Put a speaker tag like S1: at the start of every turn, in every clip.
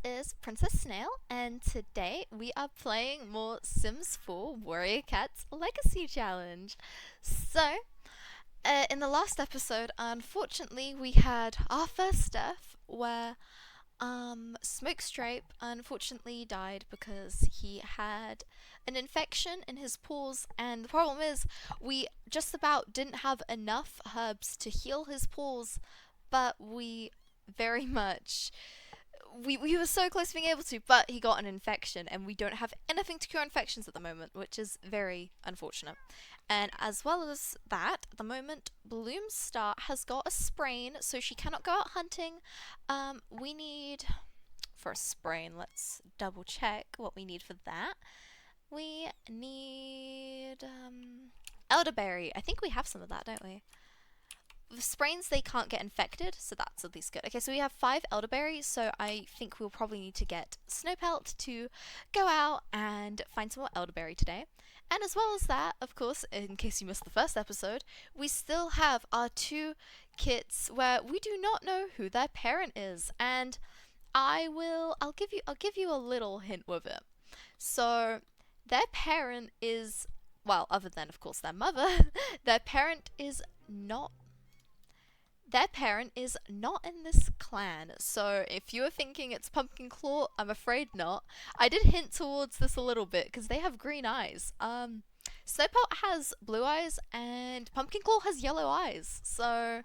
S1: is Princess Snail, and today we are playing more Sims 4 Warrior Cats Legacy Challenge. So, in the last episode, unfortunately, we had our first death where Smokestripe unfortunately died because he had an infection in his paws, and the problem is we just about didn't have enough herbs to heal his paws, but we very much we were so close to being able to, but he got an infection, and we don't have anything to cure infections at the moment, which is very unfortunate. And as well as that, at the moment, Bloomstar has got a sprain, so she cannot go out hunting. We need, for a sprain, let's double check what we need for that. We need elderberry. I think we have some of that, don't we? With sprains, they can't get infected, so that's at least good. Okay, so we have 5 elderberries, so I think we'll probably need to get Snowpelt to go out and find some more elderberry today. And as well as that, of course, in case you missed the first episode, we still have our 2 kits where we do not know who their parent is, and I'll give you a little hint with it. So their parent is, well, other than of course their mother, their parent is not in this clan. So if you were thinking it's Pumpkin Claw, I'm afraid not. I did hint towards this a little bit because they have green eyes. Snowpelt has blue eyes and Pumpkin Claw has yellow eyes. So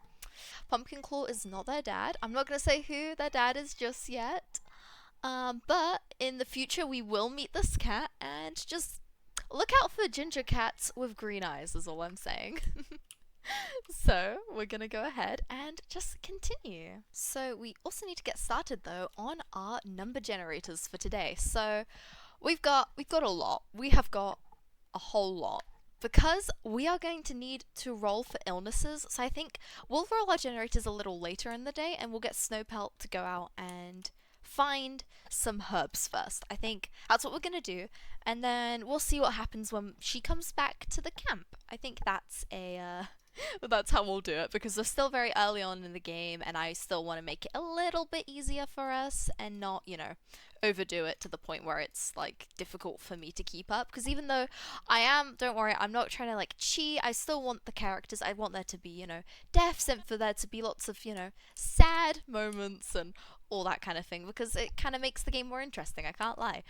S1: Pumpkin Claw is not their dad. I'm not going to say who their dad is just yet. But in the future we will meet this cat, and just look out for ginger cats with green eyes is all I'm saying. So we're gonna go ahead and just continue. So we also need to get started though on our number generators for today. So we've got a lot. We have got a whole lot because we are going to need to roll for illnesses. So I think we'll roll our generators a little later in the day, and we'll get Snowpelt to go out and find some herbs first. I think that's what we're gonna do, and then we'll see what happens when she comes back to the camp. I think that's that's how we'll do it, because we're still very early on in the game, and I still want to make it a little bit easier for us and not, overdo it to the point where it's like difficult for me to keep up. Because even though don't worry, I'm not trying to like cheat. I still want the characters. I want there to be, deaths, and for there to be lots of, sad moments and all that kind of thing, because it kind of makes the game more interesting. I can't lie,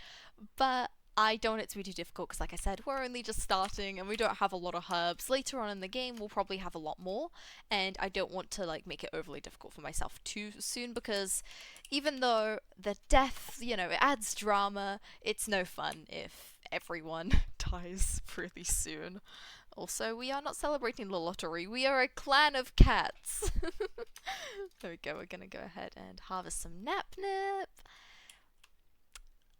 S1: but I don't want it to be too difficult because, like I said, we're only just starting and we don't have a lot of herbs. Later on in the game, we'll probably have a lot more, and I don't want to like make it overly difficult for myself too soon, because even though the death, it adds drama, it's no fun if everyone dies really soon. Also, we are not celebrating the lottery. We are a clan of cats. There we go. We're gonna go ahead and harvest some Nap Nip.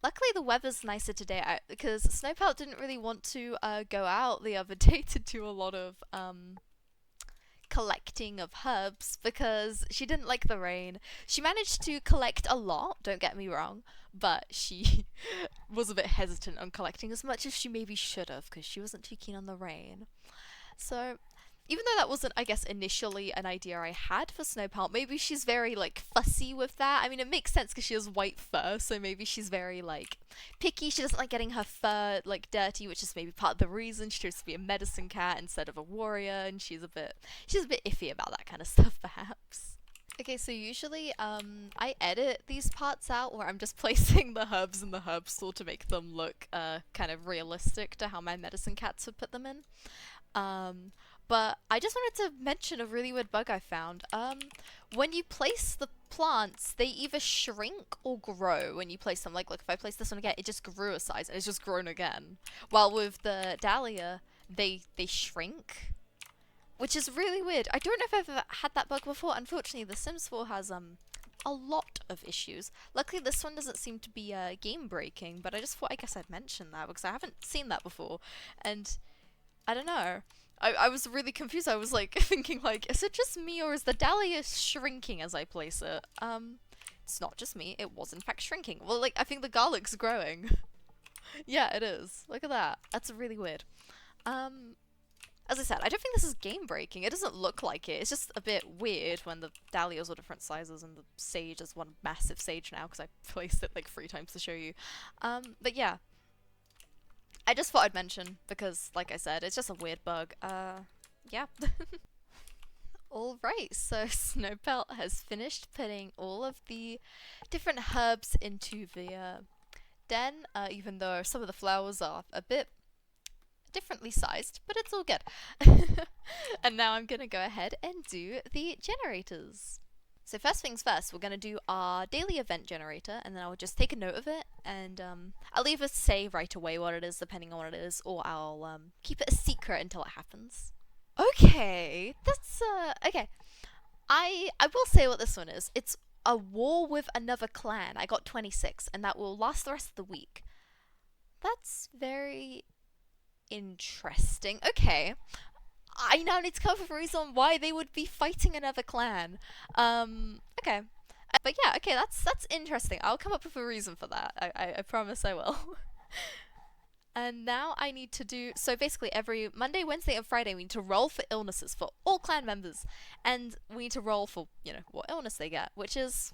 S1: Luckily, the weather's nicer today because Snowpelt didn't really want to go out the other day to do a lot of collecting of herbs because she didn't like the rain. She managed to collect a lot, don't get me wrong, but she was a bit hesitant on collecting as much as she maybe should have because she wasn't too keen on the rain. So even though that wasn't, I guess, initially an idea I had for Snowpelt, maybe she's very, like, fussy with that. I mean, it makes sense because she has white fur, so maybe she's very, like, picky. She doesn't like getting her fur, like, dirty, which is maybe part of the reason she chose to be a medicine cat instead of a warrior, and she's a bit iffy about that kind of stuff, perhaps. Okay, so usually, I edit these parts out where I'm just placing the herbs in the herb store to make them look, kind of realistic to how my medicine cats would put them in. But I just wanted to mention a really weird bug I found. When you place the plants, they either shrink or grow when you place them. Like, look, if I place this one again, it just grew a size and it's just grown again. While with the Dahlia, they shrink, which is really weird. I don't know if I've ever had that bug before. Unfortunately, The Sims 4 has a lot of issues. Luckily, this one doesn't seem to be game breaking, but I just thought I guess I'd mention that because I haven't seen that before, and I don't know. I was really confused. I was like thinking like, is it just me or is the dahlia shrinking as I place it? It's not just me. It was in fact shrinking. Well, like I think the garlic's growing. Yeah, it is. Look at that. That's really weird. As I said, I don't think this is game breaking. It doesn't look like it. It's just a bit weird when the dahlias are different sizes and the sage is one massive sage now because I placed it like 3 times to show you. But yeah, I just thought I'd mention because, like I said, it's just a weird bug. Yeah. Alright, so Snowpelt has finished putting all of the different herbs into the den, even though some of the flowers are a bit differently sized, but it's all good. And now I'm gonna go ahead and do the generators. So first things first, we're gonna do our daily event generator, and then I'll just take a note of it, and I'll either say right away what it is, depending on what it is, or I'll keep it a secret until it happens. Okay, that's okay. I will say what this one is. It's a war with another clan. I got 26, and that will last the rest of the week. That's very interesting. Okay. I now need to come up with a reason why they would be fighting another clan. Okay. But yeah, okay, that's interesting. I'll come up with a reason for that. I promise I will. And now I need to do, so basically every Monday, Wednesday, and Friday we need to roll for illnesses for all clan members. And we need to roll for, you know, what illness they get, which is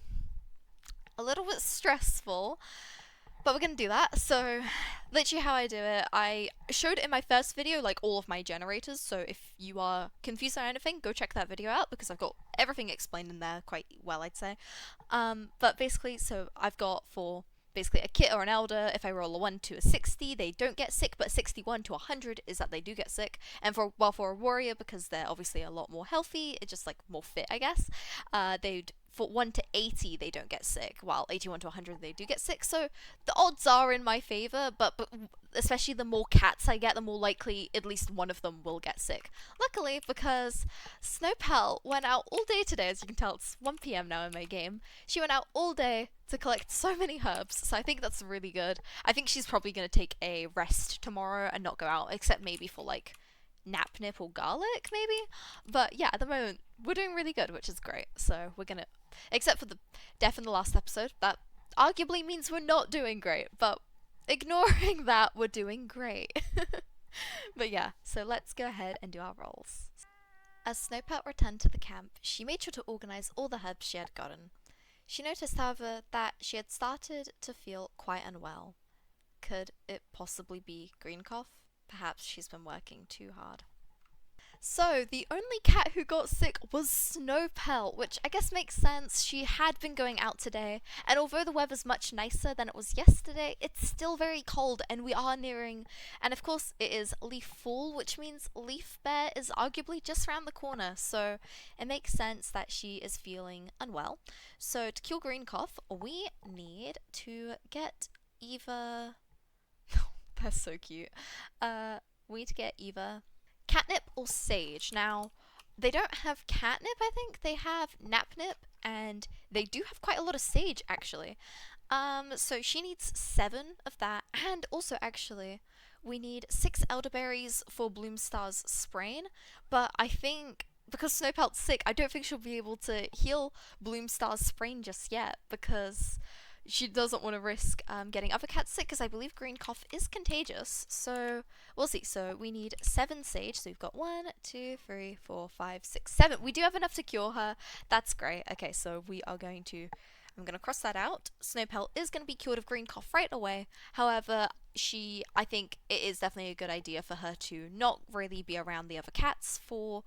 S1: a little bit stressful. But we're gonna do that. So literally how I do it, I showed in my first video like all of my generators, so if you are confused on anything, go check that video out because I've got everything explained in there quite well, I'd say. But basically, so I've got for basically a kit or an elder, if I roll a 1 to a 60, they don't get sick, but 61 to 100 is that they do get sick. And for a warrior, because they're obviously a lot more healthy, it's just like more fit, I guess, they'd for 1 to 80 they don't get sick, while 81 to 100 they do get sick. So the odds are in my favor, but especially the more cats I get, the more likely at least one of them will get sick. Luckily, because Snowpelt went out all day today, as you can tell it's 1 p.m. now in my game, she went out all day to collect so many herbs, so I think that's really good. I think she's probably going to take a rest tomorrow and not go out, except maybe for like nip or garlic, maybe? But yeah, at the moment, we're doing really good, which is great. So we're gonna, except for the death in the last episode, that arguably means we're not doing great, but ignoring that, we're doing great. But yeah, so let's go ahead and do our rolls. As Snowpelt returned to the camp, she made sure to organize all the herbs she had gotten. She noticed, however, that she had started to feel quite unwell. Could it possibly be green cough? Perhaps she's been working too hard. So, the only cat who got sick was Snowpelt, which I guess makes sense. She had been going out today, and although the weather's much nicer than it was yesterday, it's still very cold, and we are nearing, and of course it is leaf fall, which means Leaf Bear is arguably just around the corner, so it makes sense that she is feeling unwell. So, to cure green cough, we need to get either... That's so cute. We need to get either catnip or sage. Now, they don't have catnip, I think. They have napnip, and they do have quite a lot of sage, actually. So she needs 7 of that, and also, actually, we need 6 elderberries for Bloomstar's sprain, but I think... because Snowpelt's sick, I don't think she'll be able to heal Bloomstar's sprain just yet, because she doesn't want to risk getting other cats sick, because I believe green cough is contagious. So we'll see. So we need 7 sage. So we've got 1, 2, 3, 4, 5, 6, 7. We do have enough to cure her. That's great. Okay, so we are going to... I'm going to cross that out. Snowpelt is going to be cured of green cough right away. However, I think it is definitely a good idea for her to not really be around the other cats for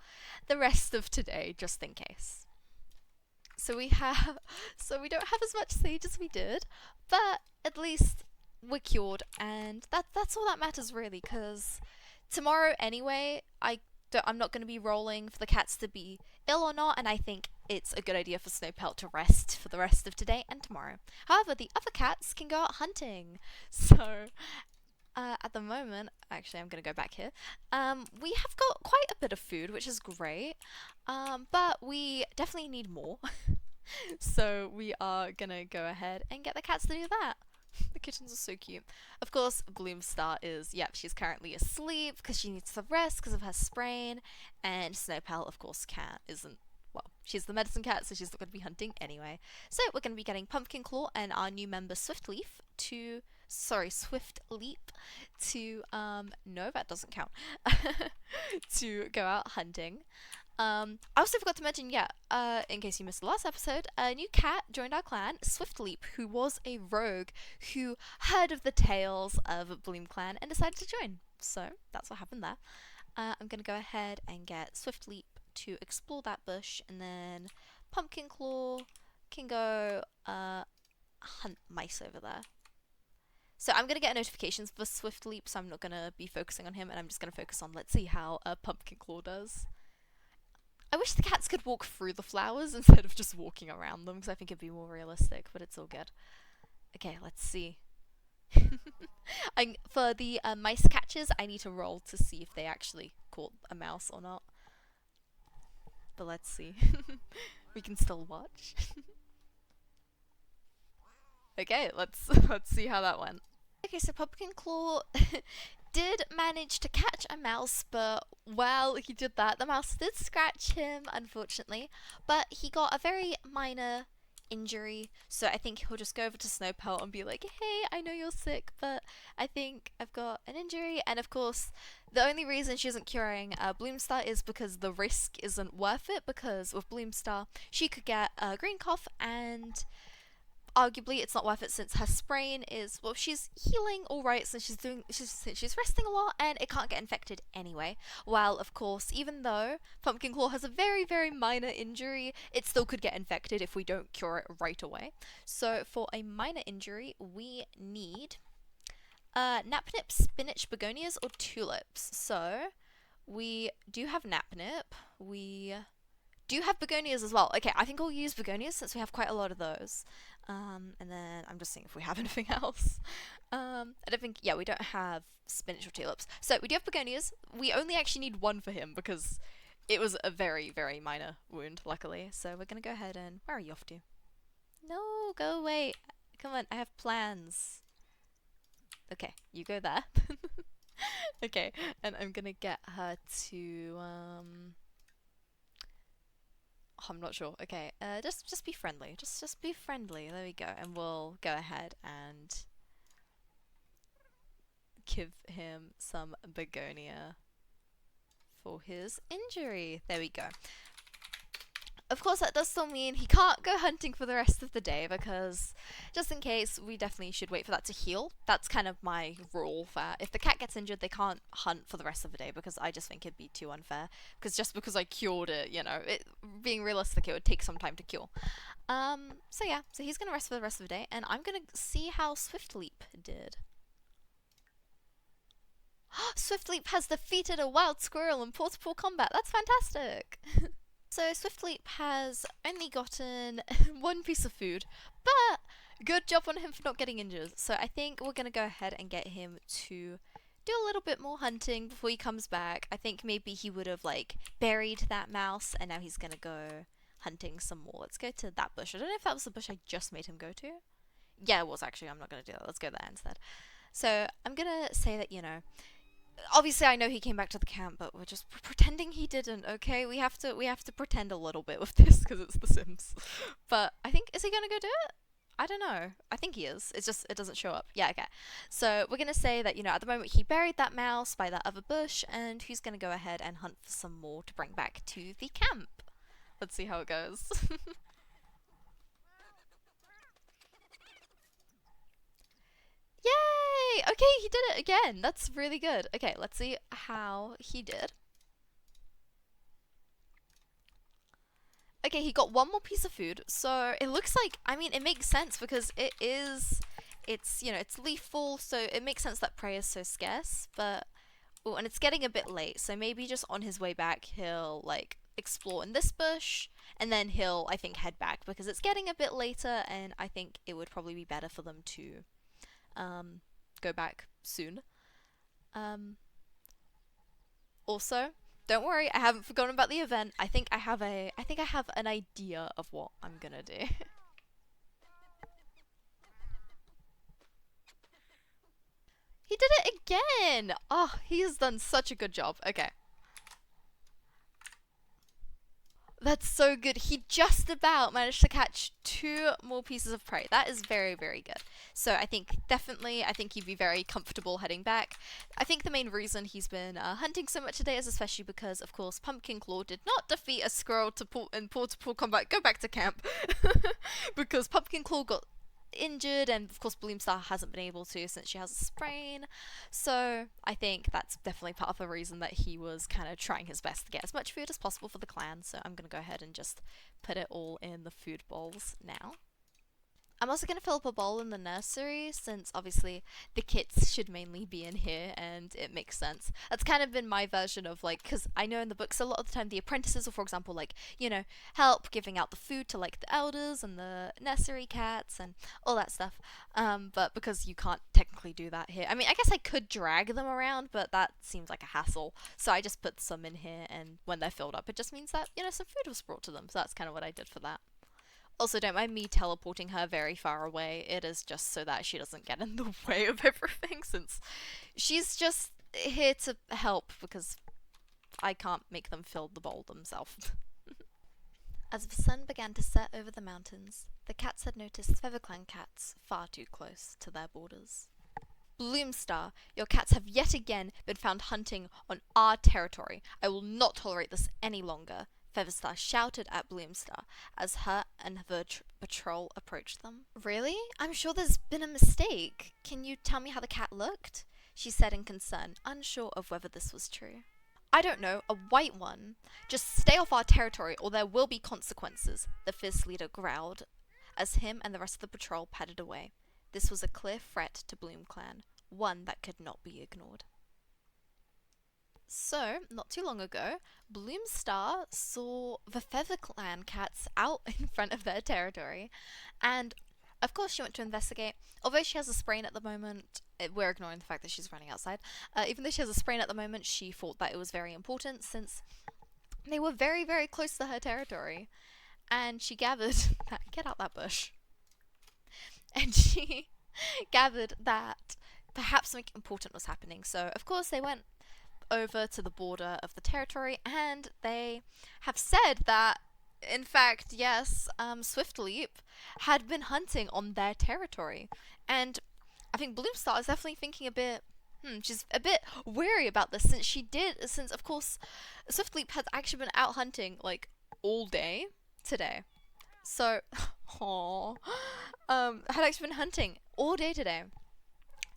S1: the rest of today, just in case. So we don't have as much sage as we did, but at least we're cured, and that's all that matters really, because tomorrow anyway, I'm not going to be rolling for the cats to be ill or not, and I think it's a good idea for Snowpelt to rest for the rest of today and tomorrow. However, the other cats can go out hunting, so... at the moment, actually I'm going to go back here, we have got quite a bit of food, which is great, but we definitely need more. So we are going to go ahead and get the cats to do that. The kittens are so cute. Of course, Bloomstar is, yep, she's currently asleep because she needs to rest because of her sprain, and Snowpelt, of course, isn't, well, she's the medicine cat, so she's not going to be hunting anyway. So we're going to be getting Pumpkin Claw and our new member Swiftleaf to Swift leap to no, that doesn't count. To go out hunting. I also forgot to mention, yeah, in case you missed the last episode, a new cat joined our clan, Swiftleap, who was a rogue who heard of the tales of BloomClan and decided to join. So that's what happened there. I'm gonna go ahead and get Swiftleap to explore that bush, and then Pumpkin Claw can go hunt mice over there. So I'm gonna get notifications for Swiftleap, so I'm not gonna be focusing on him, and I'm just gonna focus on, let's see how Pumpkin Claw does. I wish the cats could walk through the flowers instead of just walking around them, because I think it'd be more realistic, but it's all good. Okay, let's see. For the mice catches, I need to roll to see if they actually caught a mouse or not. But let's see. We can still watch. Okay, let's see how that went. Okay, so Pumpkin Claw did manage to catch a mouse, but while he did that, the mouse did scratch him, unfortunately. But he got a very minor injury, so I think he'll just go over to Snowpelt and be like, hey, I know you're sick, but I think I've got an injury. And of course, the only reason she isn't curing Bloomstar is because the risk isn't worth it, because with Bloomstar, she could get a green cough, and arguably it's not worth it since her sprain is, well, she's healing all right since she's resting a lot, and it can't get infected anyway. While of course, even though Pumpkin Claw has a very, very minor injury, it still could get infected if we don't cure it right away. So for a minor injury, we need Napnip, Spinach, Begonias, or Tulips. So we do have Napnip. We do have Begonias as well. Okay, I think I'll use Begonias since we have quite a lot of those. And then I'm just seeing if we have anything else. I don't think, yeah, we don't have Spinach or Tulips. So we do have Begonias. We only actually need one for him because it was a very, very minor wound, luckily. So we're going to go ahead and, where are you off to? No, go away. Come on, I have plans. Okay, you go there. Okay, and I'm going to get her to, I'm not sure. Okay, just be friendly. Just be friendly. There we go. And we'll go ahead and give him some begonia for his injury. There we go. Of course, that does still mean he can't go hunting for the rest of the day, because just in case, we definitely should wait for that to heal. That's kind of my rule, that if the cat gets injured, they can't hunt for the rest of the day, because I just think it'd be too unfair. Because just because I cured it, you know, being realistic, it would take some time to cure. So yeah, so he's going to rest for the rest of the day, and I'm going to see how Swiftleap did. Swiftleap has defeated a wild squirrel in portable combat. That's fantastic! So Swiftleap has only gotten one piece of food, but good job on him for not getting injured. So I think we're going to go ahead and get him to do a little bit more hunting before he comes back. I think maybe he would have like buried that mouse, and now he's going to go hunting some more. Let's go to that bush. I don't know if that was the bush I just made him go to. Yeah, it was actually. I'm not going to do that. Let's go there instead. So I'm going to say that, you know, obviously I know he came back to the camp, but we're just pretending he didn't, okay? We have to pretend a little bit with this because it's The Sims. But I think, is he gonna go do it? I don't know. I think he is. It's just, it doesn't show up. Yeah, okay. So we're gonna say that, you know, at the moment he buried that mouse by that other bush, and he's gonna go ahead and hunt for some more to bring back to the camp. Let's see how it goes. Yay! Okay, he did it again. That's really good. Okay, let's see how he did. Okay, he got one more piece of food. So it looks like, I mean, it makes sense because it's, you know, it's lethal. So it makes sense that prey is so scarce. But, oh, and it's getting a bit late. So maybe just on his way back, he'll, like, explore in this bush. And then he'll, I think, head back because it's getting a bit later. And I think it would probably be better for them to go back soon. Also, don't worry, I haven't forgotten about the event. I think I have an idea of what I'm gonna do. He did it again! Oh, he has done such a good job. Okay. That's so good. He just about managed to catch two more pieces of prey. That is very, very good. So I think definitely, I think he'd be very comfortable heading back. I think the main reason he's been hunting so much today is especially because, of course, Pumpkin Claw did not defeat a squirrel in pull-to-pull combat. Go back to camp. Because Pumpkin Claw got injured, and of course Bloomstar hasn't been able to since she has a sprain. So I think that's definitely part of the reason that he was kind of trying his best to get as much food as possible for the clan. So I'm gonna go ahead and just put it all in the food bowls now. I'm also going to fill up a bowl in the nursery since obviously the kits should mainly be in here and it makes sense. That's kind of been my version of like, because I know in the books a lot of the time the apprentices will, for example, like, you know, help giving out the food to like the elders and the nursery cats and all that stuff. But because you can't technically do that here, I mean, I guess I could drag them around, but that seems like a hassle. So I just put some in here, and when they're filled up, it just means that, you know, some food was brought to them. So that's kind of what I did for that. Also, don't mind me teleporting her very far away. It is just so that she doesn't get in the way of everything, since she's just here to help because I can't make them fill the bowl themselves. As the sun began to set over the mountains, the cats had noticed FeatherClan cats far too close to their borders. Bloomstar, your cats have yet again been found hunting on our territory. I will not tolerate this any longer, Featherstar shouted at Bloomstar as her and the patrol approached them. Really? I'm sure there's been a mistake. Can you tell me how the cat looked? She said in concern, unsure of whether this was true. I don't know, a white one. Just stay off our territory or there will be consequences, the fierce leader growled as him and the rest of the patrol padded away. This was a clear threat to BloomClan, one that could not be ignored. So, not too long ago, Bloomstar saw the FeatherClan cats out in front of their territory, and of course she went to investigate. Although she has a sprain at the moment, we're ignoring the fact that she's running outside. Even though she has a sprain at the moment, she thought that it was very important since they were very, very close to her territory. And she gathered that, get out that bush. And she gathered that perhaps something important was happening. So, of course, they went over to the border of the territory, and they have said that, in fact, yes, Swiftleap had been hunting on their territory. And I think Bloomstar is definitely thinking a bit, she's a bit wary about this since, of course, Swiftleap has actually been out hunting, like, all day today. So, had actually been hunting all day today.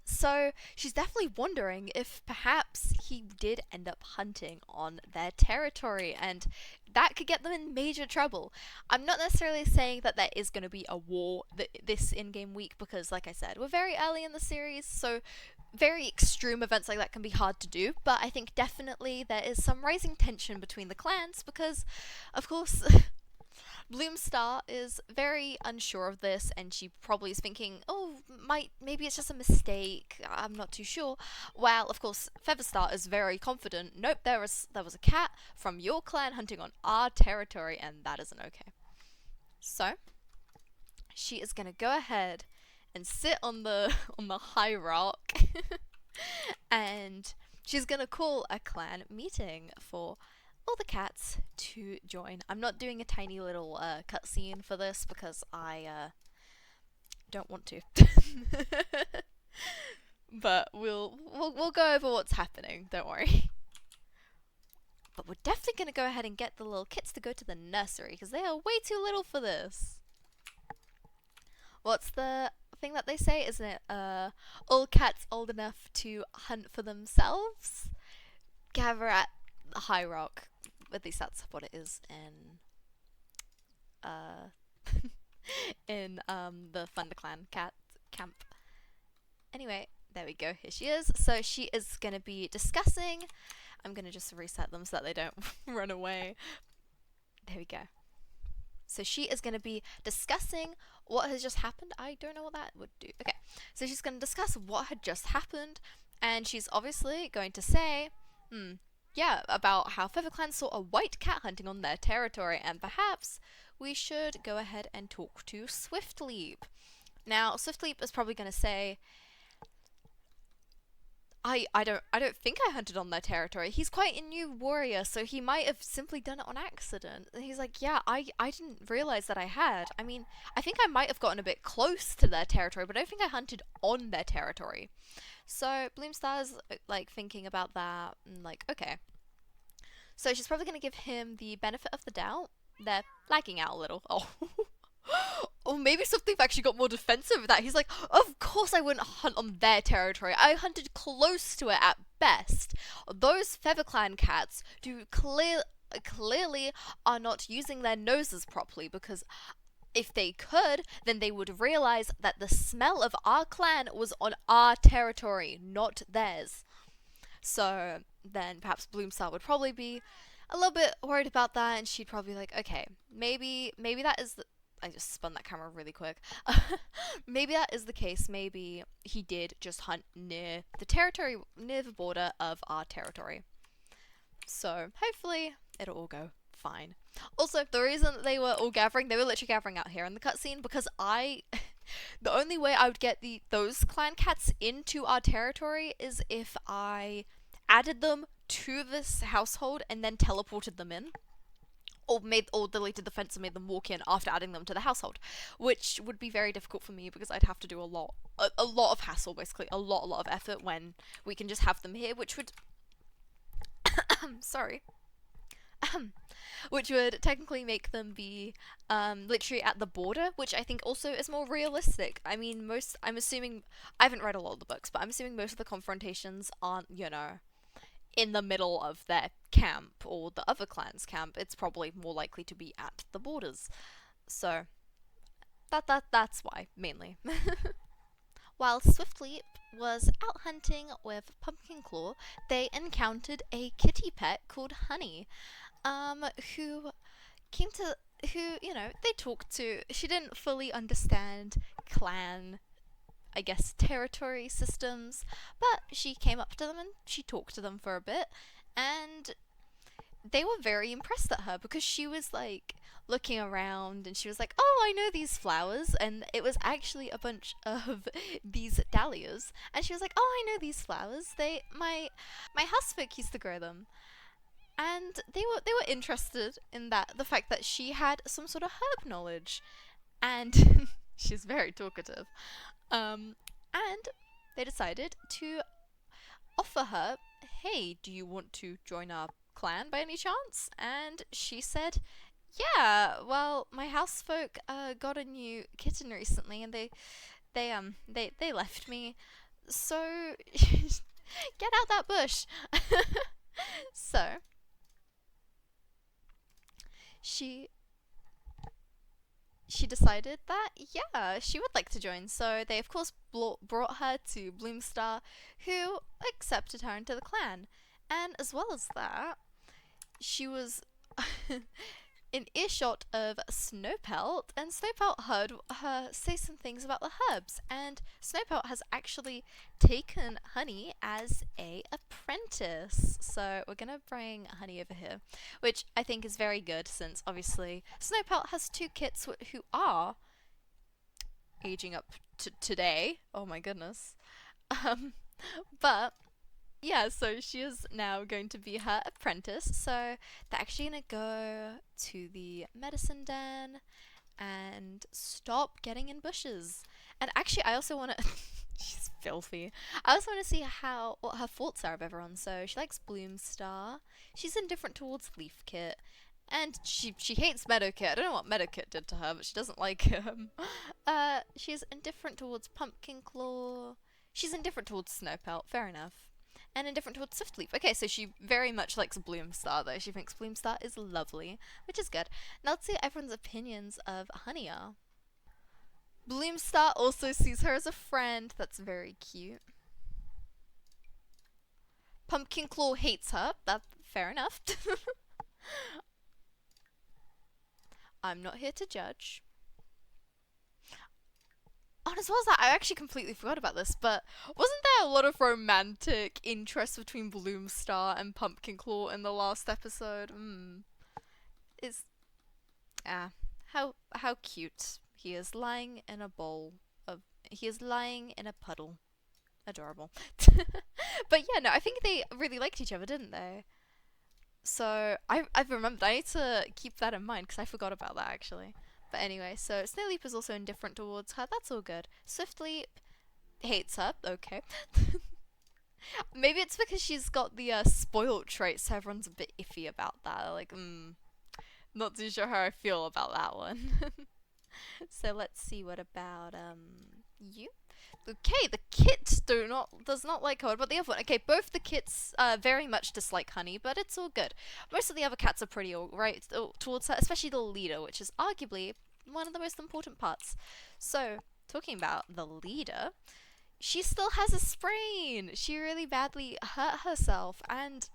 S1: So she's definitely wondering if perhaps he did end up hunting on their territory, and that could get them in major trouble. I'm not necessarily saying that there is going to be a war this in-game week because, like I said, we're very early in the series, so very extreme events like that can be hard to do, but I think definitely there is some rising tension between the clans because, of course, Bloomstar is very unsure of this, and she probably is thinking, oh, maybe it's just a mistake, I'm not too sure. While, of course, Featherstar is very confident, nope, there was a cat from your clan hunting on our territory, and that isn't okay. So, she is going to go ahead and sit on the high rock, and she's going to call a clan meeting for all the cats to join. I'm not doing a tiny little cutscene for this because I don't want to. But we'll go over what's happening, don't worry. But we're definitely going to go ahead and get the little kits to go to the nursery because they are way too little for this. What's the thing that they say? Isn't it all cats old enough to hunt for themselves gather at the high rock? At least that's what it is in in the FeatherClan cat camp. Anyway, there we go. Here she is. So she is going to be discussing. I'm going to just reset them so that they don't run away. There we go. So she is going to be discussing what has just happened. I don't know what that would do. Okay. So she's going to discuss what had just happened, and she's obviously going to say, yeah, about how FeatherClan saw a white cat hunting on their territory, and perhaps we should go ahead and talk to Swiftleap. Now, Swiftleap is probably going to say, I don't think I hunted on their territory. He's quite a new warrior, so he might have simply done it on accident. And he's like, yeah, I didn't realize that I had. I mean, I think I might have gotten a bit close to their territory, but I don't think I hunted on their territory. So Bloomstar's like thinking about that and like, okay. So she's probably gonna give him the benefit of the doubt. They're lagging out a little. Oh. Or maybe something actually got more defensive with that. He's like, of course I wouldn't hunt on their territory. I hunted close to it at best. Those FeatherClan cats clearly are not using their noses properly because if they could, then they would realize that the smell of our clan was on our territory, not theirs. So then perhaps Bloomstar would probably be a little bit worried about that, and she'd probably be like, okay, maybe that is the. I just spun that camera really quick. Maybe that is the case. Maybe he did just hunt near the territory, near the border of our territory. So hopefully it'll all go fine. Also, the reason that they were all gathering, they were literally gathering out here in the cutscene because the only way I would get those clan cats into our territory is if I added them to this household and then teleported them in, or deleted the fence and made them walk in after adding them to the household, which would be very difficult for me because I'd have to do a lot of hassle, basically a lot of effort when we can just have them here, which would sorry. Which would technically make them be literally at the border, which I think also is more realistic. I mean, I'm assuming, I haven't read a lot of the books, but I'm assuming most of the confrontations aren't, in the middle of their camp or the other clan's camp. It's probably more likely to be at the borders. So, that's why, mainly. While Swiftleap was out hunting with Pumpkin Claw, they encountered a kitty pet called Honey, who came to they talked to. She didn't fully understand clan, I guess, territory systems, but she came up to them and she talked to them for a bit, and they were very impressed at her because she was like looking around and she was like, oh, I know these flowers, and it was actually a bunch of these dahlias, and she was like, oh, I know these flowers, my housefolk used to grow them, and they were interested in that, the fact that she had some sort of herb knowledge, and she's very talkative, and they decided to offer her, hey, do you want to join our clan by any chance? And she said, yeah, well, my housefolk got a new kitten recently, and they left me, so get out that bush. So she she decided that, yeah, she would like to join. So they, of course, brought her to Bloomstar, who accepted her into the clan. And as well as that, she was in earshot of Snowpelt, and Snowpelt heard her say some things about the herbs. And Snowpelt has actually taken Honey as a apprentice. So we're gonna bring Honey over here, which I think is very good since obviously Snowpelt has two kits who are aging up to today. Oh my goodness. Um, but yeah, so she is now going to be her apprentice. So they're actually going to go to the medicine den and stop getting in bushes. And actually, I also want to. She's filthy. I also want to see what her thoughts are of everyone. So she likes Bloomstar. She's indifferent towards Leafkit. And she hates Meadowkit. I don't know what Meadowkit did to her, but she doesn't like him. She's indifferent towards Pumpkin Claw. She's indifferent towards Snowpelt. Fair enough. And indifferent towards Swiftleaf. Okay, so she very much likes Bloomstar, though. She thinks Bloomstar is lovely, which is good. Now let's see what everyone's opinions of Honey are. Bloomstar also sees her as a friend. That's very cute. Pumpkin Claw hates her. That's fair enough. I'm not here to judge. Oh, as well as that, I actually completely forgot about this, but wasn't there a lot of romantic interest between Bloomstar and Pumpkin Claw in the last episode? Is how cute he is lying in a bowl of. He is lying in a puddle. Adorable. But yeah, no, I think they really liked each other, didn't they? So I've remembered. I need to keep that in mind because I forgot about that actually. But anyway, so Snailleap is also indifferent towards her. That's all good. Swiftleap hates her. Okay. Maybe it's because she's got the spoiled trait, so everyone's a bit iffy about that. Like, not too sure how I feel about that one. So let's see. What about you? Okay, the kit does not like her, but the other one. Okay, both the kits very much dislike Honey, but it's all good. Most of the other cats are pretty alright towards her, especially the leader, which is arguably one of the most important parts. So, talking about the leader, she still has a sprain. She really badly hurt herself, and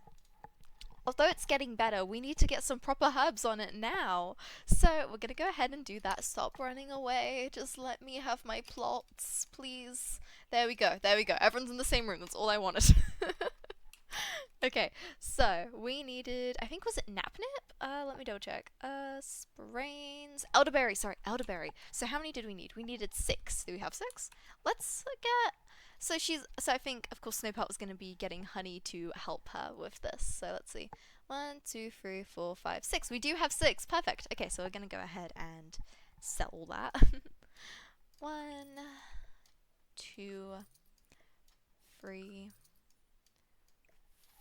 S1: although it's getting better, we need to get some proper herbs on it now. So we're gonna go ahead and do that. Stop running away. Just let me have my plots, please. There we go. There we go. Everyone's in the same room. That's all I wanted. Okay, so we needed, I think, was it Napnip? Let me double check. Sprains. Elderberry, sorry, elderberry. So how many did we need? We needed 6. Do we have 6? Let's get, so I think, of course, Snowpelt was going to be getting Honey to help her with this. So let's see. 1, 2, 3, 4, 5, 6. We do have 6. Perfect. Okay, so we're going to go ahead and sell all that. 1, 2, 3,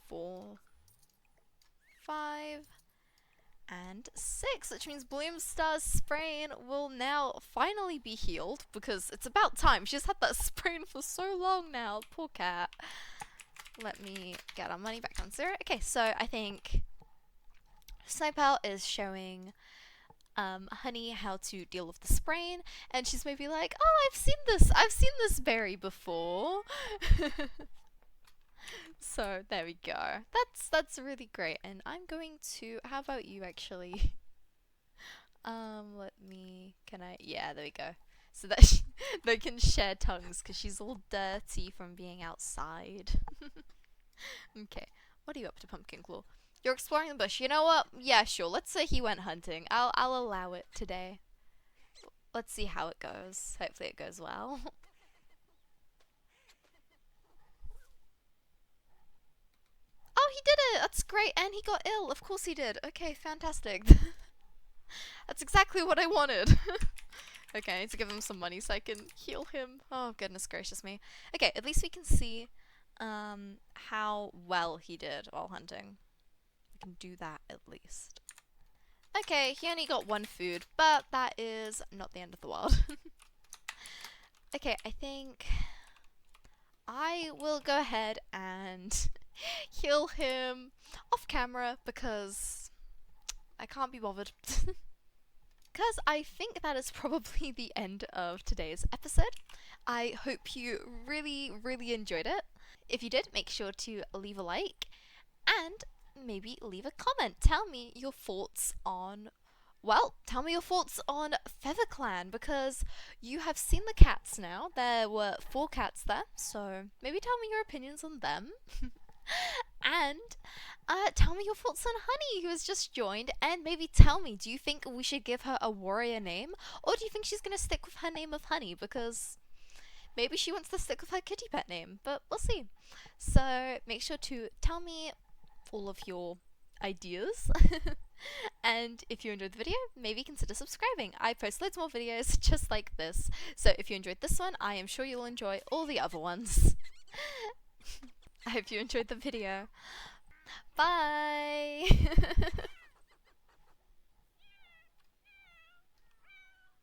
S1: 4, 5, and 6, which means Bloomstar's sprain will now finally be healed, because it's about time. She's had that sprain for so long now. Poor cat. Let me get our money back on 0. Okay, so I think Snowpelt is showing Honey how to deal with the sprain, and she's maybe like, oh, I've seen this berry before. So there we go. That's really great. And I'm going to, how about you actually? Yeah, there we go. So that they can share tongues because she's all dirty from being outside. Okay, what are you up to, Pumpkin Claw? You're exploring the bush. You know what? Yeah, sure. Let's say he went hunting. I'll allow it today. Let's see how it goes. Hopefully it goes well. Oh, he did it! That's great, and he got ill. Of course he did. Okay, fantastic. That's exactly what I wanted. Okay, I need to give him some money so I can heal him. Oh, goodness gracious me. Okay, at least we can see how well he did while hunting. We can do that at least. Okay, he only got 1 food, but that is not the end of the world. Okay, I think I will go ahead and heal him off camera because I can't be bothered. Because I think that is probably the end of today's episode. I hope you really, really enjoyed it. If you did, make sure to leave a like and maybe leave a comment. Tell me your thoughts on, well, tell me your thoughts on FeatherClan because you have seen the cats now. There were 4 cats there, so maybe tell me your opinions on them. And tell me your thoughts on Honey, who has just joined, and maybe tell me, do you think we should give her a warrior name, or do you think she's going to stick with her name of Honey, because maybe she wants to stick with her kitty pet name, but we'll see. So make sure to tell me all of your ideas, and if you enjoyed the video, maybe consider subscribing. I post loads more videos just like this, so if you enjoyed this one, I am sure you'll enjoy all the other ones. I hope you enjoyed the video. Bye!